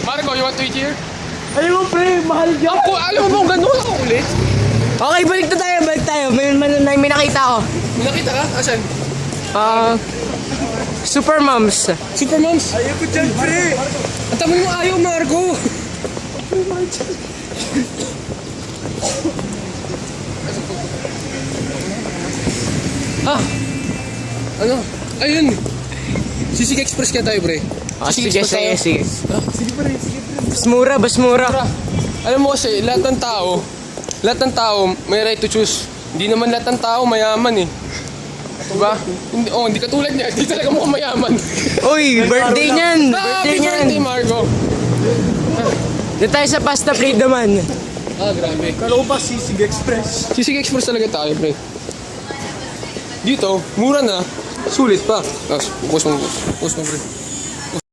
Marco, you want to eat here? Alam mo, pre, mahal dyan. Alam mo ba kung gano'n ako ulit? Okay, balik tayo. May nakita ko. May nakita ka? Asan? Super Moms. Super Moms? Ayaw ko dyan, pre. Ang tama mo ayaw, Marco. Ano? Ayun. Sisig Express kaya tayo, pre. Sige. Sige, Bas mura. Alam mo kasi, lahat ng tao may right to choose. Hindi naman lahat ng tao mayaman eh. Diba? Hindi katulad niya. Hindi talaga mukhang mayaman. Uy, birthday niyan. Happy birthday, Marco. Doon tayo sa pasta plate naman. Grabe. Kala ko pa Sisig Express. Sisig Express talaga tayo, pre. Dito, mura na. Sulit pa. Tapos, bukas mo, pre.